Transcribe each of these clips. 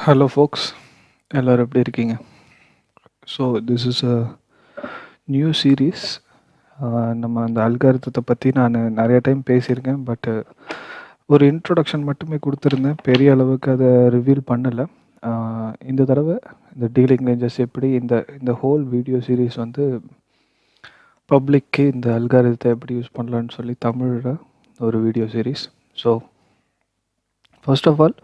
Hello ஃபோக்ஸ், எல்லோரும் எப்படி இருக்கீங்க? So this is a new series. நம்ம அந்த அல்காரிதத்தை பற்றி நான் நிறைய டைம் பேசியிருக்கேன். பட்டு ஒரு இன்ட்ரொடக்ஷன் மட்டுமே கொடுத்துருந்தேன். பெரிய அளவுக்கு அதை ரிவீல் பண்ணலை. இந்த தடவை இந்த டீலிங் ரேஞ்சஸ் எப்படி இந்த இந்த ஹோல் வீடியோ சீரீஸ் வந்து பப்ளிக்கு இந்த அல்காரிதத்தை எப்படி யூஸ் பண்ணலான்னு சொல்லி தமிழில் ஒரு video series. So first of all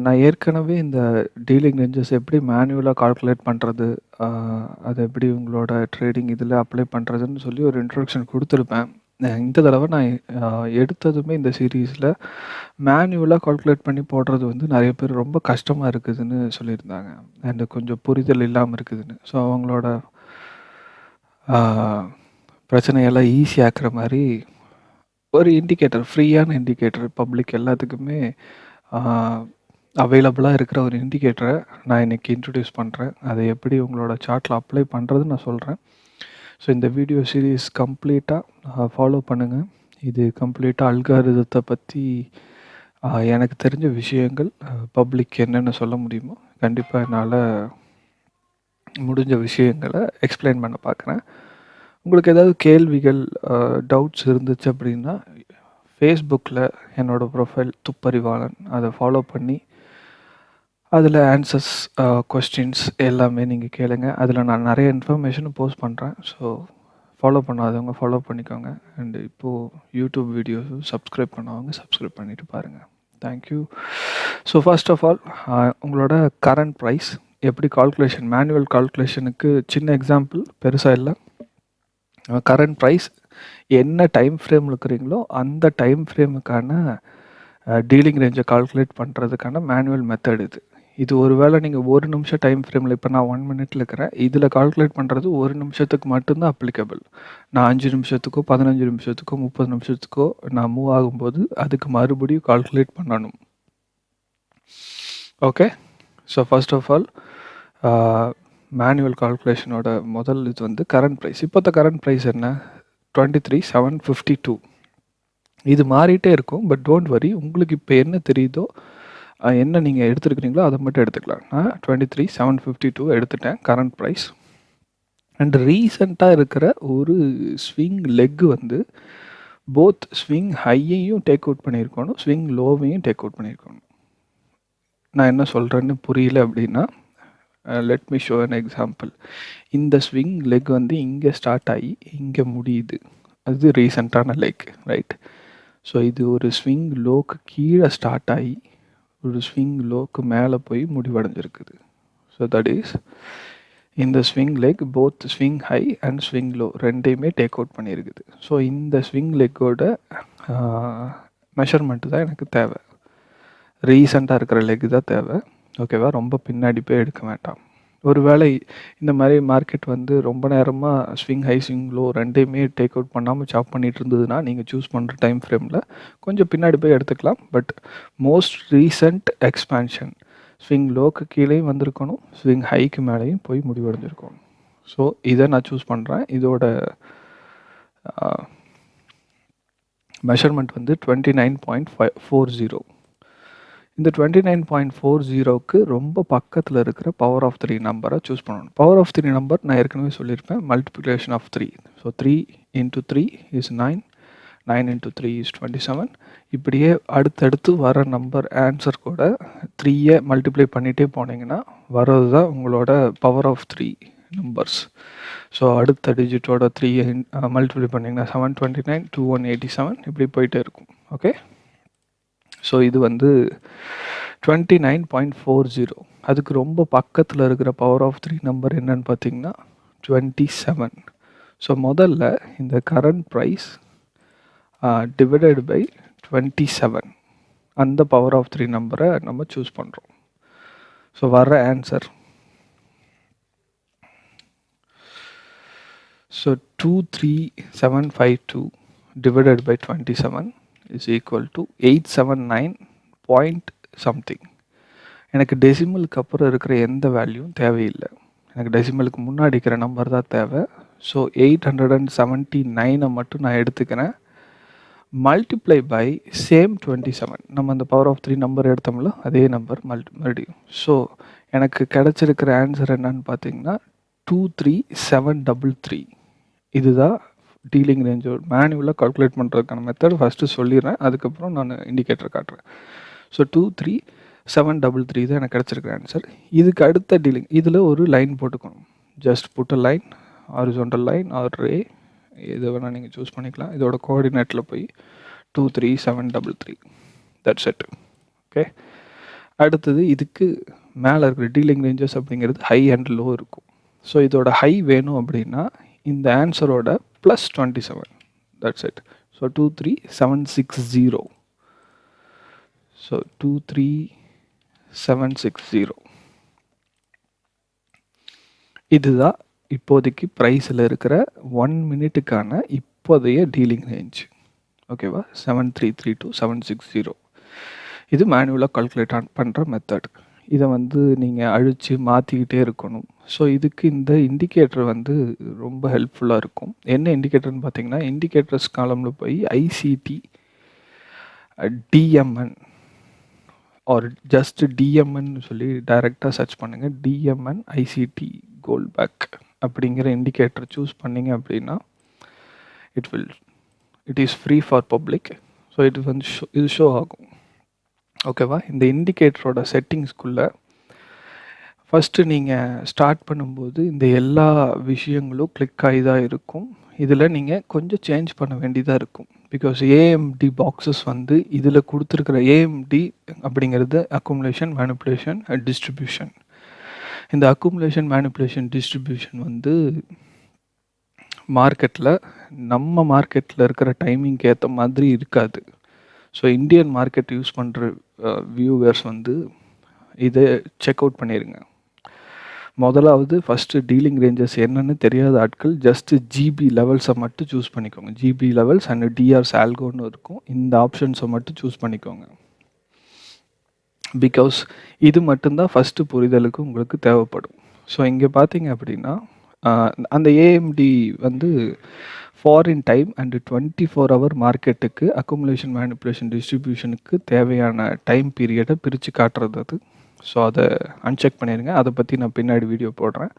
நான் ஏற்கனவே இந்த டீலிங் ரேஞ்சஸ் எப்படி மேனுவலாக கால்குலேட் பண்ணுறது, அதை எப்படி உங்களோட ட்ரேடிங் இதில் அப்ளை பண்ணுறதுன்னு சொல்லி ஒரு இன்ட்ரொடக்ஷன் கொடுத்துருப்பேன். இந்த தடவை நான் எடுத்ததுமே இந்த சீரீஸில் மேனுவலாக கால்குலேட் பண்ணி போடுறது வந்து நிறைய பேர் ரொம்ப கஷ்டமாக இருக்குதுன்னு சொல்லியிருந்தாங்க. அண்டு கொஞ்சம் புரிதல் இல்லாமல் இருக்குதுன்னு. ஸோ அவங்களோட பிரச்சனையெல்லாம் ஈஸியாக்குற மாதிரி ஒரு இண்டிகேட்டர், ஃப்ரீயான இண்டிகேட்டர், பப்ளிக் எல்லாத்துக்குமே அவைலபிளாக இருக்கிற ஒரு இண்டிகேட்டரை நான் இன்றைக்கி இன்ட்ரடியூஸ் பண்ணுறேன். அதை எப்படி உங்களோட சார்ட்டில் அப்ளை பண்ணுறதுன்னு நான் சொல்கிறேன். ஸோ இந்த வீடியோ சீரீஸ் கம்ப்ளீட்டாக ஃபாலோ பண்ணுங்கள். இது கம்ப்ளீட்டாக அல்காரிதத்தை பற்றி எனக்கு தெரிஞ்ச விஷயங்கள், பப்ளிக் என்னென்ன சொல்ல முடியுமோ கண்டிப்பாக என்னால் முடிஞ்ச விஷயங்களை எக்ஸ்பிளைன் பண்ண பார்க்குறேன். உங்களுக்கு ஏதாவது கேள்விகள், டவுட்ஸ் இருந்துச்சு அப்படின்னா ஃபேஸ்புக்கில் என்னோடய ப்ரொஃபைல் துப்பறிவாளன், அதை ஃபாலோ பண்ணி அதில் ஆன்சர்ஸ், கொஸ்டின்ஸ் எல்லாமே நீங்கள் கேளுங்க. அதில் நான் நிறைய இன்ஃபர்மேஷனும் போஸ்ட் பண்ணுறேன். ஸோ ஃபாலோ பண்ணாதவங்க ஃபாலோ பண்ணிக்கோங்க. அண்டு இப்போது யூடியூப் வீடியோஸும் சப்ஸ்கிரைப் பண்ணவங்க சப்ஸ்கிரைப் பண்ணிவிட்டு பாருங்கள். Thank you. So first of all உங்களோட கரண்ட் ப்ரைஸ் எப்படி கால்குலேஷன், மேனுவல் கால்குலேஷனுக்கு சின்ன எக்ஸாம்பிள், பெருசாக இல்லை. கரண்ட் ப்ரைஸ் என்ன டைம் ஃப்ரேம் இருக்கிறீங்களோ அந்த டைம் ஃப்ரேமுக்கான டீலிங் ரேஞ்சை கால்குலேட் பண்ணுறதுக்கான மேனுவல் மெத்தட் இது. இது ஒரு வேளை நீங்கள் ஒரு நிமிஷம் டைம் ஃப்ரேமில், இப்போ நான் 1 மினிட்ல இருக்கிறேன், இதில் கால்குலேட் பண்ணுறது ஒரு நிமிஷத்துக்கு மட்டும்தான் அப்ளிகபிள். நான் 5 நிமிஷத்துக்கோ 15 நிமிஷத்துக்கோ 30 நிமிஷத்துக்கோ நான் மூவ் ஆகும்போது அதுக்கு மறுபடியும் கால்குலேட் பண்ணணும். Okay. So first of all manual கால்குலேஷனோட முதல் இது வந்து கரண்ட் ப்ரைஸ். இப்போத்த கரண்ட் ப்ரைஸ் என்ன? 23,752. இது மாறிட்டே இருக்கும். பட் டோன்ட் வரி, உங்களுக்கு இப்போ என்ன தெரியுதோ, என்ன நீங்கள் எடுத்துருக்கிறீங்களோ அதை மட்டும் எடுத்துக்கலாம். நான் 23,752 எடுத்துட்டேன் கரண்ட் ப்ரைஸ். அண்ட் ரீசண்டாக இருக்கிற ஒரு ஸ்விங் லெக் வந்து போத் ஸ்விங் ஹையையும் டேக் அவுட் பண்ணியிருக்கணும், ஸ்விங் லோவையும் டேக் அவுட் பண்ணியிருக்கணும். நான் என்ன சொல்கிறேன்னு புரியல அப்படின்னா let me show an example. இந்த ஸ்விங் லெக் வந்து இங்கே ஸ்டார்ட் ஆகி இங்கே முடியுது. அது ரீசண்டான லெக், ரைட்? ஸோ இது ஒரு ஸ்விங் லோக்கு கீழே ஸ்டார்ட் ஆகி ஒரு ஸ்விங் லோக்கு மேலே போய் முடிவடைஞ்சிருக்குது. ஸோ தட் இஸ் இந்த swing leg both swing high and swing low ரெண்டையுமே டேக் அவுட் பண்ணியிருக்குது. ஸோ இந்த ஸ்விங் லெக்கோட மெஷர்மெண்ட்டு தான் எனக்கு தேவை. ரீசண்டாக இருக்கிற லெக் தான் தேவை. ஓகேவா? ரொம்ப பின்னாடி போய் எடுக்க வேண்டாம். ஒருவேளை இந்த மாதிரி மார்க்கெட் வந்து ரொம்ப நேரமாக ஸ்விங் ஹை ஸ்விங் லோ ரெண்டையுமே டேக் அவுட் பண்ணாமல் சாப் பண்ணிட்டு இருந்ததுன்னா நீங்கள் சூஸ் பண்ணுற டைம் ஃப்ரேமில் கொஞ்சம் பின்னாடி போய் எடுத்துக்கலாம். But most recent expansion swing log கீழேயும் வந்திருக்கணும், ஸ்விங் ஹைக்கு மேலேயும் போய் முடிவடைஞ்சிருக்கணும். ஸோ இதை நான் சூஸ் பண்ணுறேன். இதோட மெஷர்மெண்ட் வந்து 29.40. இந்த 29.40க்கு ரொம்ப பக்கத்தில் இருக்கிற பவர் ஆஃப் 3 நம்பரை சூஸ் பண்ணணும். பவர் ஆஃப் 3 நம்பர் நான் ஏற்கனவே சொல்லியிருப்பேன், multiplication of 3. So 3 × 3 is 9, 9 × 3 is 27. இப்படியே அடுத்தடுத்து வர நம்பர் ஆன்சர் கூட 3யை மல்டிப்ளை பண்ணிகிட்டே போனீங்கன்னா வர்றது தான் உங்களோட பவர் ஆஃப் 3 நம்பர்ஸ். ஸோ அடுத்த டிஜிட்டோட 3யை மல்டிப்ளை பண்ணிங்கன்னா 729, 2187 இப்படி போயிட்டே இருக்கும். ஓகே. ஸோ இது வந்து 29.40. அதுக்கு ரொம்ப பக்கத்தில் இருக்கிற பவர் ஆஃப் 3 நம்பர் என்னன்னு பார்த்தீங்கன்னா 27. ஸோ முதல்ல இந்த கரண்ட் ப்ரைஸ் டிவைடட் பை 27, அந்த பவர் ஆஃப் 3 நம்பரை நம்ம சூஸ் பண்ணுறோம். ஸோ வர answer so 23752 divided by 27 is equal to 879 point something. எனக்கு டெசிமலுக்கு அப்புறம் இருக்கிற எந்த வேல்யூவும் தேவையில்லை, எனக்கு டெசிமலுக்கு முன்னாடி இருக்கிற நம்பர் தான் தேவை. ஸோ 879 மட்டும் நான் எடுத்துக்கிறேன். Multiply by same 27. நம்ம அந்த பவர் ஆஃப் 3 நம்பர் எடுத்தோம்ல, அதே நம்பர் மறுபடியும். ஸோ எனக்கு கிடச்சிருக்கிற ஆன்சர் என்னன்னு பார்த்தீங்கன்னா 23733. இதுதான் டீலிங் ரேஞ்சோட மேனுவலாக கால்குலேட் பண்ணுறதுக்கான மெத்தட் ஃபஸ்ட்டு சொல்லிடுறேன், அதுக்கப்புறம் நான் இண்டிகேட்டர் காட்டுறேன். ஸோ 23733 தான் எனக்கு கிடச்சிருக்கிற ஆன்சர். இதுக்கு அடுத்த டீலிங் இதில் ஒரு லைன் போட்டுக்கணும். Just put a line, horizontal line or ray, எது வேணால் நீங்கள் சூஸ் பண்ணிக்கலாம். இதோட கோஆர்டினேட்டில் போய் 23733, தட்ஸ் இட். ஓகே, அடுத்தது இதுக்கு மேலே இருக்கிற டீலிங் ரேஞ்சஸ் அப்படிங்கிறது ஹை அண்ட் லோ இருக்கும். ஸோ இதோட ஹை வேணும் அப்படின்னா இந்த ஆன்சரோட plus 27, that's it. So 23760. So 23760 இதுதான் இப்போதைக்கு ப்ரைஸில் இருக்கிற 1 மினிட்டுக்கான இப்போதைய டீலிங் ரேஞ்ச். ஓகேவா, 7332 to 760. இது மேனுவலாக கால்குலேட் பண்ணுற மெத்தட். இதை நீங்கள் அழித்து மாற்றிக்கிட்டே இருக்கணும். ஸோ இதுக்கு இந்த இண்டிகேட்டர் ரொம்ப ஹெல்ப்ஃபுல்லாக இருக்கும். என்ன இண்டிகேட்டர்னு பார்த்தீங்கன்னா, இண்டிகேட்டர்ஸ் காலமில் போய் ஐசிடி டிஎம்என் ஆர் ஜஸ்ட் டிஎம்என் சொல்லி டைரெக்டாக சர்ச் பண்ணுங்கள். டிஎம்என் ஐசிடி கோல்ட் பேக் அப்படிங்கிற இண்டிகேட்டர் சூஸ் பண்ணிங்க அப்படின்னா it is free for public. So இது ஷோ ஆகும். ஓகேவா, இந்த இண்டிகேட்டரோட செட்டிங்ஸ்குள்ளே ஃபஸ்ட்டு நீங்கள் ஸ்டார்ட் பண்ணும்போது இந்த எல்லா விஷயங்களும் கிளிக் ஆகி தான் இருக்கும். இதில் நீங்கள் கொஞ்சம் சேஞ்ச் பண்ண வேண்டியதாக இருக்கும். பிகாஸ் ஏஎம்டி பாக்ஸஸ் இதில் கொடுத்துருக்கிற ஏஎம்டி அப்படிங்கிறது அக்குமுலேஷன், மேனிப்புலேஷன் அண்ட் டிஸ்ட்ரிபியூஷன். இந்த அக்குமுலேஷன், மேனிப்புலேஷன், டிஸ்ட்ரிபியூஷன் நம்ம மார்க்கெட்டில் இருக்கிற டைமிங்க்கு ஏற்ற மாதிரி இருக்காது. ஸோ இந்தியன் மார்க்கெட் யூஸ் பண்ணுற வியூவர்ஸ் இதை செக் அவுட் பண்ணிடுங்க. முதலாவது ஃபஸ்ட்டு டீலிங் ரேஞ்சஸ் என்னன்னு தெரியாத ஆட்கள் ஜஸ்ட்டு ஜிபி லெவல்ஸை மட்டும் சூஸ் பண்ணிக்கோங்க. ஜிபி லெவல்ஸ் அண்ட் டிஆர்ஸ் ஆல்கோன்னு இருக்கும். இந்த ஆப்ஷன்ஸை மட்டும் சூஸ் பண்ணிக்கோங்க. பிகாஸ் இது மட்டும்தான் ஃபஸ்ட்டு புரிதலுக்கு உங்களுக்கு தேவைப்படும். ஸோ இங்கே பார்த்தீங்க அப்படின்னா அந்த AMD foreign time and 24 hour மார்க்கெட்டுக்கு அக்குமுலேஷன், மேனிப்புலேஷன், டிஸ்ட்ரிபியூஷனுக்கு தேவையான டைம் பீரியடை பிரித்து காட்டுறது அது. ஸோ அதை அன்செக் பண்ணிடுங்க. அதை பற்றி நான் பின்னாடி வீடியோ போடுறேன்.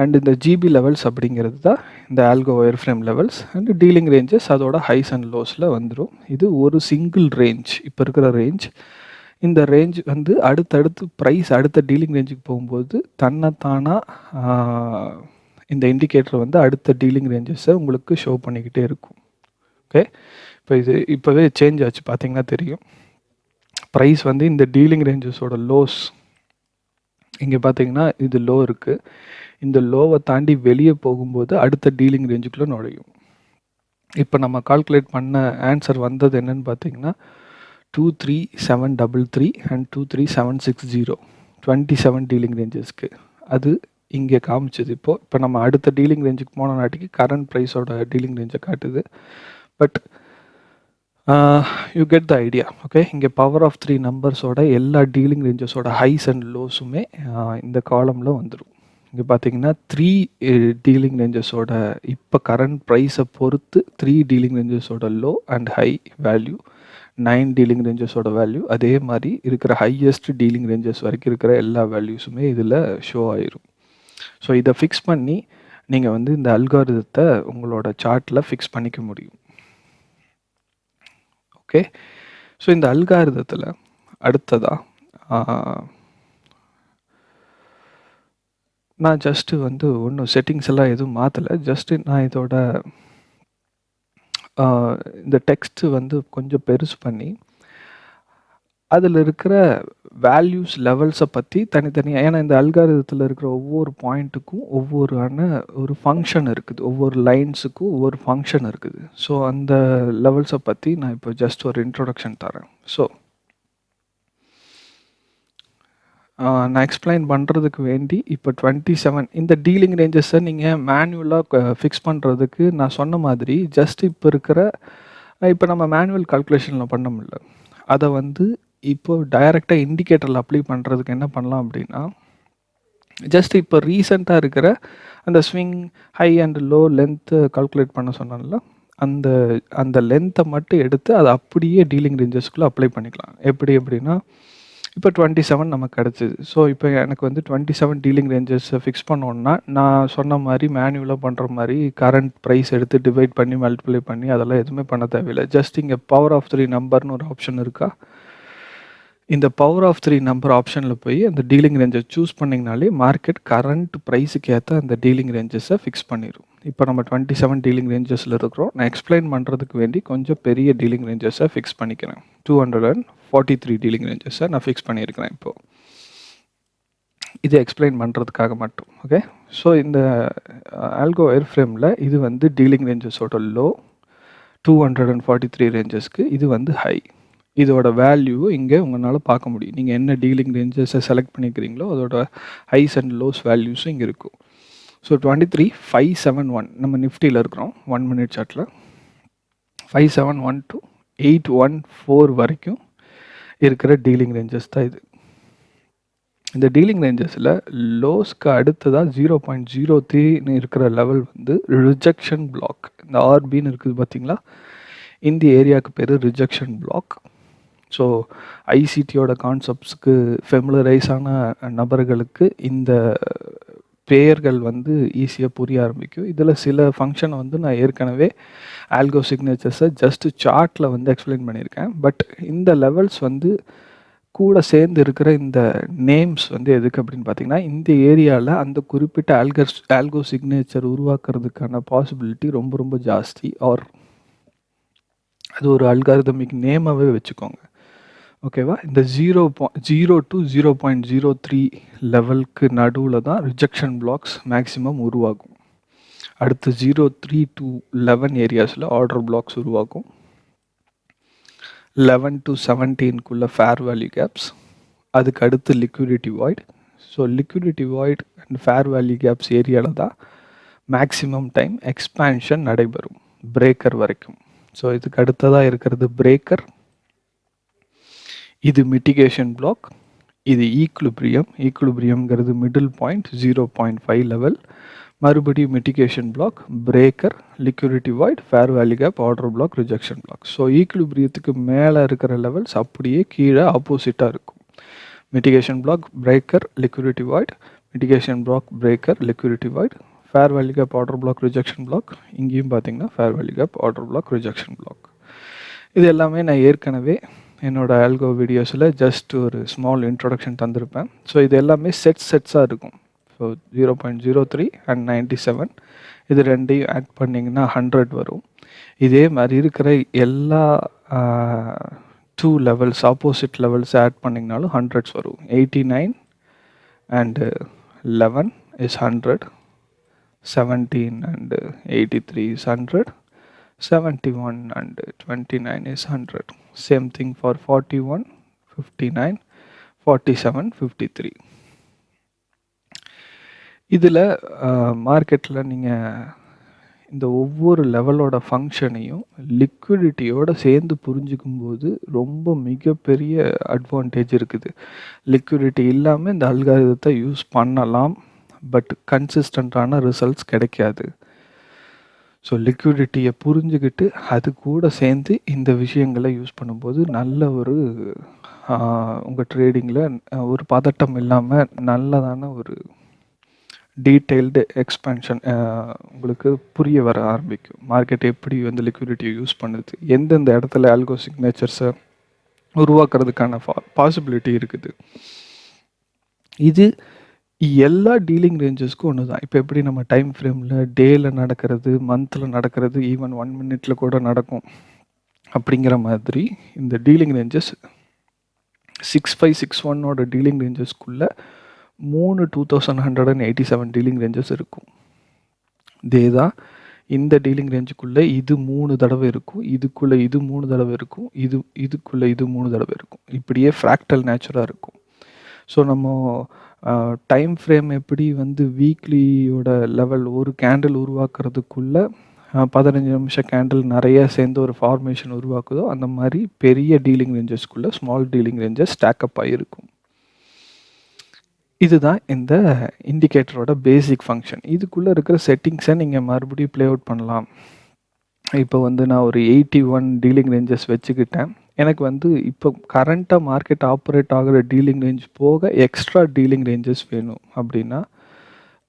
அண்ட் இந்த ஜிபி லெவல்ஸ் அப்படிங்கிறது தான் இந்த algo wire frame levels. And dealing ranges அதோட ஹைஸ் அண்ட் லோஸில் வந்துடும். இது ஒரு சிங்கிள் ரேஞ்ச், இப்போ இருக்கிற ரேஞ்ச். இந்த ரேஞ்ச் அடுத்தடுத்து ப்ரைஸ் அடுத்த டீலிங் ரேஞ்சுக்கு போகும்போது தன்னைத்தானாக இந்த இண்டிகேட்டர் அடுத்த டீலிங் ரேஞ்சஸை உங்களுக்கு ஷோ பண்ணிக்கிட்டே இருக்கும். ஓகே, இப்போவே சேஞ்ச் ஆச்சு, பார்த்தீங்கன்னா தெரியும். ப்ரைஸ் இந்த டீலிங் ரேஞ்சஸோட லோஸ் இங்கே பார்த்தீங்கன்னா இது லோ இருக்குது. இந்த லோவை தாண்டி வெளியே போகும்போது அடுத்த டீலிங் ரேஞ்சுக்குள்ளே நுழையும். இப்போ நம்ம கால்குலேட் பண்ண ஆன்சர் வந்தது என்னன்னு பார்த்தீங்கன்னா 23733 அண்ட் 23760, 27 டீலிங் ரேஞ்சஸ்க்கு. அது இங்கே காமிச்சது. இப்போ நம்ம அடுத்த டீலிங் ரேஞ்சுக்கு போன நாட்டிக்கு கரண்ட் ப்ரைஸோட டீலிங் ரேஞ்சை காட்டுது. But you get the idea. Okay, இங்கே பவர் ஆஃப் 3 நம்பர்ஸோட எல்லா டீலிங் ரேஞ்சஸோட ஹைஸ் அண்ட் லோஸுமே இந்த காலமில் வந்துடும். இங்கே பார்த்தீங்கன்னா 3 டீலிங் ரேஞ்சஸோட இப்போ கரண்ட் ப்ரைஸை பொறுத்து 3 டீலிங் ரேஞ்சஸோட low and high value, 9 dealing ரேஞ்சஸோட வேல்யூ, அதே மாதிரி இருக்கிற ஹையஸ்ட் டீலிங் ரேஞ்சஸ் வரைக்கும் இருக்கிற எல்லா வேல்யூஸுமே இதில் ஷோ ஆயிரும். ஸோ இதை ஃபிக்ஸ் பண்ணி நீங்கள் இந்த அல்காரிதத்தை உங்களோட சார்ட்டில் ஃபிக்ஸ் பண்ணிக்க முடியும். ஓகே, ஸோ இந்த அல்காரிதத்தில் அடுத்ததாக நான் ஜஸ்ட்டு ஒன்றும் செட்டிங்ஸ் எல்லாம் எதுவும் மாற்றலை. ஜஸ்ட்டு நான் இதோட இந்த டெக்ஸ்ட்டு கொஞ்சம் பெருசு பண்ணி அதில் இருக்கிற வேல்யூஸ் லெவல்ஸை பற்றி தனித்தனியாக, ஏன்னா இந்த அல்காரிதத்தில் இருக்கிற ஒவ்வொரு பாயிண்ட்டுக்கும் ஒரு ஃபங்க்ஷன் இருக்குது, ஒவ்வொரு லைன்ஸுக்கும் ஒவ்வொரு ஃபங்க்ஷன் இருக்குது. ஸோ அந்த லெவல்ஸை பற்றி நான் இப்போ ஜஸ்ட் ஒரு இன்ட்ரோடக்ஷன் தரேன். ஸோ நான் எக்ஸ்பிளைன் பண்ணுறதுக்கு வேண்டி இப்போ 27 இந்த டீலிங் ரேஞ்சஸை நீங்கள் மேனுவலாக ஃபிக்ஸ் பண்ணுறதுக்கு நான் சொன்ன மாதிரி ஜஸ்ட் இப்போ நம்ம மேனுவல் கால்குலேஷனில் பண்ண முடியல. அதை இப்போது டைரெக்டாக இண்டிகேட்டரில் அப்ளை பண்ணுறதுக்கு என்ன பண்ணலாம் அப்படின்னா, ஜஸ்ட் இப்போ ரீசெண்டாக இருக்கிற அந்த swing high and low length calculate பண்ண சொன்னால அந்த அந்த லென்த்தை மட்டும் எடுத்து அதை அப்படியே டீலிங் ரேஞ்சஸ்க்குள்ளே அப்ளை பண்ணிக்கலாம். எப்படின்னா இப்போ 27 நமக்கு கிடச்சிது. ஸோ இப்போ எனக்கு வந்து 27 டீலிங் ரேஞ்சஸை ஃபிக்ஸ் பண்ணோன்னா நான் சொன்ன மாதிரி மேனுவலாக பண்ணுற மாதிரி கரண்ட் ப்ரைஸ் எடுத்து டிவைட் பண்ணி மல்டிப்ளை பண்ணி அதெல்லாம் எதுவுமே பண்ண தேவையில்லை. ஜஸ்ட் இங்கே பவர் ஆஃப் 3 நம்பர்னு ஒரு ஆப்ஷன் இருக்கா, இந்த பவர் ஆஃப் 3 நம்பர் ஆப்ஷனில் போய் அந்த டீலிங் ரேஞ்சை சூஸ் பண்ணிங்கனாலே மார்க்கெட் கரண்ட் ப்ரைஸுக்கு ஏற்ற அந்த டீலிங் ரேஞ்சஸை ஃபிக்ஸ் பண்ணிடும். இப்போ நம்ம 27 டீலிங் ரேஞ்சஸில் இருக்கிறோம். நான் எக்ஸ்பிளைன் பண்ணுறதுக்கு வேண்டி கொஞ்சம் பெரிய டீலிங் ரேஞ்சஸை ஃபிக்ஸ் பண்ணிக்கிறேன். 243 டீலிங் ரேஞ்சஸை நான் ஃபிக்ஸ் பண்ணியிருக்கிறேன் இப்போது, இதை எக்ஸ்பிளைன் பண்ணுறதுக்காக மட்டும். ஓகே, ஸோ இந்த ஆல்கோ ஒயர் ஃப்ரேமில் இது வந்து டீலிங் ரேஞ்சஸோட லோ, 243 ரேஞ்சஸ்க்கு இது வந்து ஹை. இதோட வேல்யூ இங்கே உங்களால் பார்க்க முடியும். நீங்கள் என்ன டீலிங் ரேஞ்சஸை செலக்ட் பண்ணிக்கிறீங்களோ அதோட ஹைஸ் அண்ட் லோஸ் வேல்யூஸும் இங்கே இருக்கும். ஸோ 23,571 நம்ம நிஃப்டியில் இருக்கிறோம் 1 மினிட் சார்ட்டில். 571 to 814 வரைக்கும் இருக்கிற டீலிங் ரேஞ்சஸ் தான் இது. இந்த டீலிங் ரேஞ்சஸில் லோஸ்க்கு அடுத்ததாக 0.03 இருக்கிற லெவல் வந்து ரிஜெக்ஷன் பிளாக். இந்த ஆர்பின்னு இருக்குது பார்த்தீங்களா, இந்த ஏரியாவுக்கு பேர் ரிஜெக்ஷன் பிளாக். ஸோ ஐசிடியோட கான்செப்ட்ஸுக்கு ஃபெமிலரைஸான நபர்களுக்கு இந்த பெயர்கள் வந்து ஈஸியாக புரிய ஆரம்பிக்கும். இதில் சில ஃபங்க்ஷனை வந்து நான் ஏற்கனவே ஆல்கோ சிக்னேச்சர்ஸை ஜஸ்ட்டு சார்ட்டில் வந்து எக்ஸ்பிளைன் பண்ணியிருக்கேன். பட் இந்த லெவல்ஸ் வந்து கூட சேர்ந்து இருக்கிற இந்த நேம்ஸ் வந்து எதுக்கு அப்படின்னு பார்த்தீங்கன்னா, இந்த ஏரியாவில் அந்த குறிப்பிட்ட ஆல்கோ சிக்னேச்சர் உருவாக்குறதுக்கான பாசிபிலிட்டி ரொம்ப ரொம்ப ஜாஸ்தி. ஆர் அது ஒரு அல்காரிதமிக் நேமாகவே வச்சுக்கோங்க. ஓகேவா, இந்த 0 to 0.03 லெவலுக்கு நடுவில் தான் ரிஜெக்ஷன் பிளாக்ஸ் மேக்ஸிமம் உருவாகும். அடுத்து 03 to 11 ஏரியாஸில் ஆர்டர் பிளாக்ஸ் உருவாகும். 11 to 17க்குள்ள ஃபேர் வேல்யூ கேப்ஸ், அதுக்கு அடுத்து liquidity void. So liquidity void and fair value gaps ஏரியாவில் தான் மேக்ஸிமம் டைம் எக்ஸ்பேன்ஷன் நடைபெறும் பிரேக்கர் வரைக்கும். ஸோ இதுக்கு அடுத்ததாக இருக்கிறது பிரேக்கர், இது மிட்டிகேஷன் பிளாக், இது ஈக்குலிபிரியம்ங்கிறது மிடில் பாயிண்ட் 0.5 லெவல், மறுபடியும் mitigation block, breaker, liquidity void, fair value gap, order block, rejection block. So ஈக்குலிபிரியத்துக்கு மேலே இருக்கிற லெவல்ஸ் அப்படியே கீழே ஆப்போசிட்டாக இருக்கும். Mitigation block, breaker, liquidity void, mitigation block, breaker, liquidity void, fair value gap, order block, rejection block. இங்கேயும் பார்த்தீங்கன்னா fair value gap, order block, rejection block. இது எல்லாமே நான் ஏற்கனவே என்னோடய ஆல்கோ வீடியோஸில் ஜஸ்ட் ஒரு ஸ்மால் இன்ட்ரொடக்ஷன் தந்திருப்பேன். ஸோ இது எல்லாமே செட்ஸாக இருக்கும். ஸோ 0.03 and 97 இது ரெண்டையும் ஆட் பண்ணிங்கன்னா 100 வரும். இதே மாதிரி இருக்கிற எல்லா 2 லெவல்ஸ் ஆப்போசிட் லெவல்ஸ் ஆட் பண்ணிங்கனாலும் 100s வரும். 89 and 11 is 100, 17 and 83 is 100, 71 and 29 is 100. Same thing for 41, 59, 47, 53. இதில் மார்க்கெட்டில் நீங்கள் இந்த ஒவ்வொரு லெவலோட ஃபங்க்ஷனையும் லிக்விடிட்டியோடு சேர்ந்து புரிஞ்சுக்கும்போது ரொம்ப மிகப்பெரிய அட்வான்டேஜ் இருக்குது. லிக்விடிட்டி இல்லாமல் இந்த அல்காரிதத்தை யூஸ் பண்ணலாம், பட் கன்சிஸ்டண்ட்டான ரிசல்ட்ஸ் கிடைக்காது. ஸோ லிக்விடிட்டியை புரிஞ்சுக்கிட்டு அது கூட சேர்ந்து இந்த விஷயங்களை யூஸ் பண்ணும்போது நல்ல ஒரு உங்கள் ட்ரேடிங்கில் ஒரு பதட்டம் இல்லாமல் நல்லதான ஒரு டீட்டெயில்டு எக்ஸ்பேன்ஷன் உங்களுக்கு புரிய வர ஆரம்பிக்கும். மார்க்கெட் எப்படி வந்து லிக்விடிட்டியை யூஸ் பண்ணுது, எந்தெந்த இடத்துல ஆல்கோ சிக்னேச்சர்ஸை உருவாக்குறதுக்கான பாசிபிலிட்டி இருக்குது. இது எல்லா டீலிங் ரேஞ்சஸ்க்கும் ஒன்று தான். இப்போ எப்படி நம்ம டைம் ஃப்ரேமில் டேயில் நடக்கிறது, மந்தில் நடக்கிறது, ஈவன் 1 மினிட்டில் கூட நடக்கும். அப்படிங்கிற மாதிரி இந்த டீலிங் ரேஞ்சஸ் 6561 டீலிங் ரேஞ்சஸ்க்குள்ளே 2187 டீலிங் ரேஞ்சஸ் இருக்கும். இதே தான் இந்த டீலிங் ரேஞ்சுக்குள்ளே இது 3 தடவை இருக்கும், இதுக்குள்ளே இது 3 தடவை இருக்கும், இதுக்குள்ளே இது 3 தடவை இருக்கும். இப்படியே ஃப்ராக்டல் நேச்சராக இருக்கும். ஸோ நம்ம டைம் ஃப்ரேம் எப்படி வந்து வீக்லியோட லெவல் ஒரு கேண்டில் உருவாக்குறதுக்குள்ளே 15 நிமிஷம் கேண்டில் நிறைய சேர்ந்து ஒரு ஃபார்மேஷன் உருவாக்குதோ அந்த மாதிரி பெரிய டீலிங் ரேஞ்சஸ்க்குள்ளே ஸ்மால் டீலிங் ரேஞ்சஸ் ஸ்டாக்கப் ஆகிருக்கும். இதுதான் இந்த இண்டிகேட்டரோட பேசிக் ஃபங்க்ஷன். இதுக்குள்ளே இருக்கிற செட்டிங்ஸை நீங்கள் மறுபடியும் ப்ளே அவுட் பண்ணலாம். இப்போ வந்து நான் ஒரு 81 டீலிங் ரேஞ்சஸ் வச்சுக்கிட்டேன். எனக்கு வந்து இப்போ கரண்ட்டா மார்க்கெட் ஆப்பரேட் ஆகுற டீலிங் ரேஞ்ச் போக எக்ஸ்ட்ரா டீலிங் ரேஞ்சஸ் வேணும் அப்படின்னா,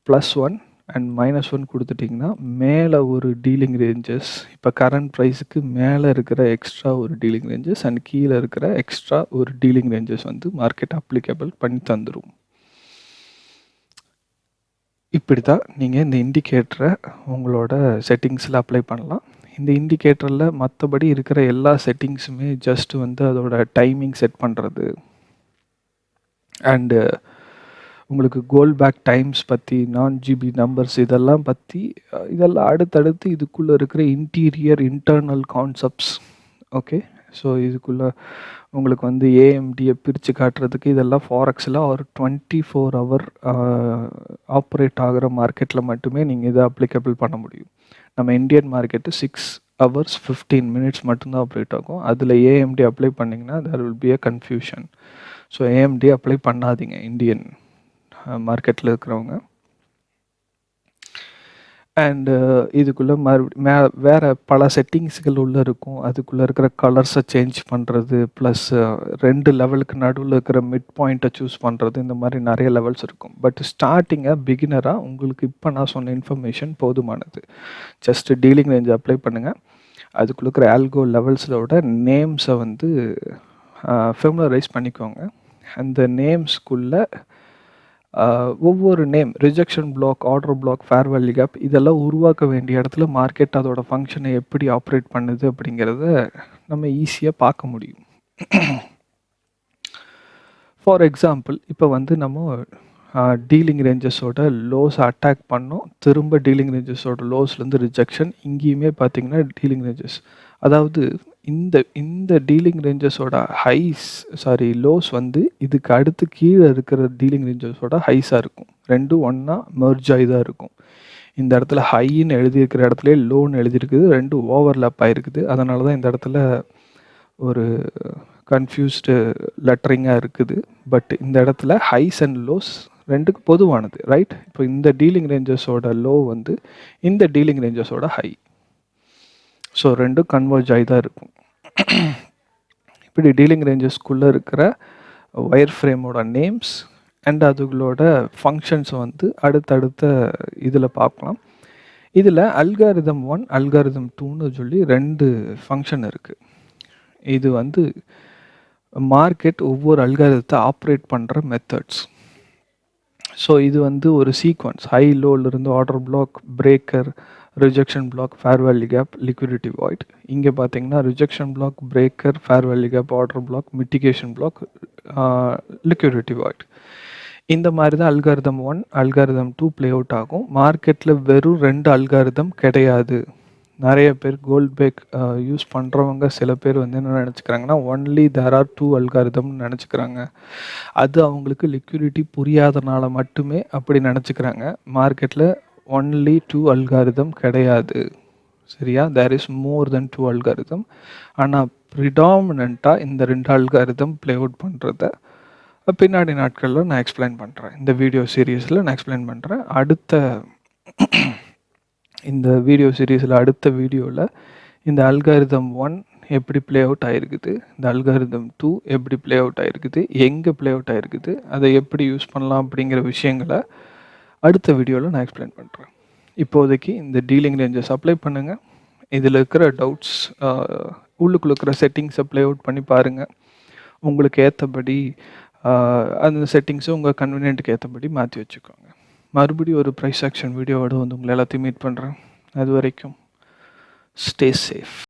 +1 அண்ட் -1 குடுத்துட்டிங்கன்னா, மேல ஒரு டீலிங் ரேஞ்சஸ் இப்போ கரண்ட் ப்ரைஸுக்கு மேல இருக்கிற எக்ஸ்ட்ரா ஒரு டீலிங் ரேஞ்சஸ் அண்ட் கீழ இருக்கிற எக்ஸ்ட்ரா ஒரு டீலிங் ரேஞ்சஸ் வந்து மார்க்கெட் அப்ளிகபிள் பண்ணி தந்துரும். இப்படி தான் நீங்க இந்த இண்டிகேட்டர உங்களோட செட்டிங்ஸ்ல அப்ளை பண்ணலாம். இந்த இண்டிகேட்டர்ல மத்தபடி இருக்கிற எல்லா செட்டிங்ஸுமே ஜஸ்ட் வந்து அதோட டைமிங் செட் பண்றது. அண்டு உங்களுக்கு கோல் பேக் டைம்ஸ் பத்தி, நான்-ஜிபி நம்பர்ஸ் இதெல்லாம் பத்தி இதெல்லாம் அடுத்தடுத்து இதுக்குள்ள இருக்கிற இன்டர்னல் கான்செப்ட்ஸ். ஓகே. ஸோ இதுக்குள்ள உங்களுக்கு வந்து ஏஎம்டியை பிரித்து காட்டுறதுக்கு இதெல்லாம் ஃபாரெக்ஸில் ஒரு 24 ஹவர் ஆப்ரேட் ஆகிற மார்க்கெட்டில் மட்டுமே நீங்கள் இதை அப்ளிகபிள் பண்ண முடியும். நம்ம இந்தியன் மார்க்கெட்டு 6 ஹவர்ஸ் 15 மினிட்ஸ் மட்டும்தான் ஆப்ரேட் ஆகும். அதில் ஏஎம்டி அப்ளை பண்ணிங்கன்னா there will be a confusion. So AMD apply பண்ணாதீங்க இந்தியன் மார்க்கெட்டில் இருக்கிறவங்க. அண்டு இதுக்குள்ளே வேறு பல செட்டிங்ஸ்கள் உள்ளே இருக்கும். அதுக்குள்ளே இருக்கிற கலர்ஸை சேஞ்ச் பண்ணுறது, ப்ளஸ் 2 லெவலுக்கு நடுவில் இருக்கிற மிட் பாயிண்ட்டை சூஸ் பண்ணுறது, இந்த மாதிரி நிறைய லெவல்ஸ் இருக்கும். பட் ஸ்டார்டிங்காக பிகினராக உங்களுக்கு இப்போ நான் சொன்ன இன்ஃபர்மேஷன் போதுமானது. ஜஸ்ட் டீலிங் ரேஞ்ச் அப்ளை பண்ணுங்கள். அதுக்குள்ளே இருக்கிற ஆல்கோ லெவல்ஸோட நேம்ஸை வந்து ஃபெமிலரைஸ் பண்ணிக்கோங்க. அந்த நேம்ஸ்குள்ளே ஒவ்வொரு name, rejection block, order block, fair value gap இதெல்லாம் உருவாக்க வேண்டிய இடத்துல மார்க்கெட் அதோட ஃபங்க்ஷனை எப்படி ஆப்ரேட் பண்ணுது அப்படிங்கிறத நம்ம ஈஸியாக பார்க்க முடியும். ஃபார் எக்ஸாம்பிள், இப்போ வந்து நம்ம டீலிங் ரேஞ்சஸோட லோஸ் அட்டாக் பண்ணோம். திரும்ப டீலிங் ரேஞ்சஸோட லோஸ்லேருந்து ரிஜெக்ஷன். இங்கேயுமே பார்த்தீங்கன்னா டீலிங் ரேஞ்சஸ், அதாவது இந்த டீலிங் ரேஞ்சஸோட லோஸ் வந்து இதுக்கு அடுத்து கீழே இருக்கிற டீலிங் ரேஞ்சஸோட ஹைஸாக இருக்கும். ரெண்டும் ஒன்றா மெர்ஜ் ஆகி தான் இருக்கும். இந்த இடத்துல ஹைன்னு எழுதியிருக்கிற இடத்துல லோன்னு எழுதியிருக்குது, ரெண்டும் ஓவர்லேப் ஆகிருக்குது. அதனால தான் இந்த இடத்துல ஒரு கன்ஃபியூஸ்டு லெட்டரிங்காக இருக்குது. பட் இந்த இடத்துல ஹைஸ் அண்ட் லோஸ் ரெண்டுக்கு பொதுவானது, ரைட்? இப்போ இந்த டீலிங் ரேஞ்சஸோட லோ வந்து இந்த டீலிங் ரேஞ்சஸோட ஹை. ஸோ ரெண்டும் கன்வர்ஜ் ஆகி தான் இருக்கும். இப்படி டீலிங் ரேஞ்சஸ்குள்ளே இருக்கிற ஒயர் ஃப்ரேமோட நேம்ஸ் அண்ட் அதுகளோட ஃபங்க்ஷன்ஸை வந்து அடுத்தடுத்த இதில் பார்க்கலாம். இதில் அல்காரிதம் 1, அல்காரிதம் 2ன்னு சொல்லி 2 ஃபங்க்ஷன் இருக்குது. இது வந்து மார்க்கெட் ஒவ்வொரு அல்காரிதத்தை ஆப்ரேட் பண்ணுற மெத்தட்ஸ். ஸோ இது வந்து ஒரு சீக்வன்ஸ், ஹை லோலேருந்து order block, breaker, rejection block, fair value gap, liquidity void. இங்கே பார்த்தீங்கன்னா rejection block, breaker, fair value gap, order block, mitigation block, liquidity void. இந்த மாதிரி தான் அல்காரிதம் 1, அல்காரிதம் 2 ப்ளே அவுட் ஆகும். மார்க்கெட்டில் வெறும் 2 அல்காரிதம் கிடையாது. நிறைய பேர் கோல்ட் பேக் யூஸ் பண்ணுறவங்க சில பேர் வந்து என்ன நினச்சிக்கிறாங்கன்னா, ஒன்லி தேர் ஆர் 2 அல்காரிதம்னு நினச்சிக்கிறாங்க. அது அவங்களுக்கு லிக்விடிட்டி புரியாதனால மட்டுமே அப்படி நினச்சிக்கிறாங்க. மார்க்கெட்டில் ஒன்லி 2 அல்காரிதம் கிடையாது, சரியா? There is more then 2 algorithm. ஆனால் ப்ரிடாமினண்ட்டாக இந்த 2 அல்காரிதம் ப்ளே அவுட் பண்ணுறத பின்னாடி நாட்களில் நான் எக்ஸ்பிளைன் பண்ணுறேன். இந்த வீடியோ சீரீஸில் நான் எக்ஸ்பிளைன் பண்ணுறேன். இந்த வீடியோ சீரீஸில் அடுத்த வீடியோவில் இந்த அல்காரிதம் 1 எப்படி ப்ளே அவுட் ஆகிருக்குது, இந்த அல்காரிதம் 2 எப்படி ப்ளே அவுட் ஆகிருக்குது, எங்கே ப்ளே அவுட் ஆகிருக்குது, அதை எப்படி யூஸ் பண்ணலாம் அப்படிங்கிற விஷயங்களை அடுத்த வீடியோவில் நான் எக்ஸ்பிளைன் பண்ணுறேன். இப்போதைக்கு இந்த டீலிங் ரேஞ்சஸ் அப்ளை பண்ணுங்கள். இதில் இருக்கிற டவுட்ஸ், உள்ளுக்குள்ள இருக்கிற செட்டிங்ஸை ப்ளே அவுட் பண்ணி பாருங்கள். உங்களுக்கு ஏற்றபடி அந்த செட்டிங்ஸை உங்கள் கன்வீனியன்ட்டுக்கு ஏற்றபடி மாற்றி வச்சுக்கோங்க. மறுபடியும் ஒரு ப்ரைஸ் ஆக்ஷன் வீடியோவோட வந்து உங்களை எல்லாத்தையும் மீட் பண்ணுறேன். அது வரைக்கும் ஸ்டே சேஃப்.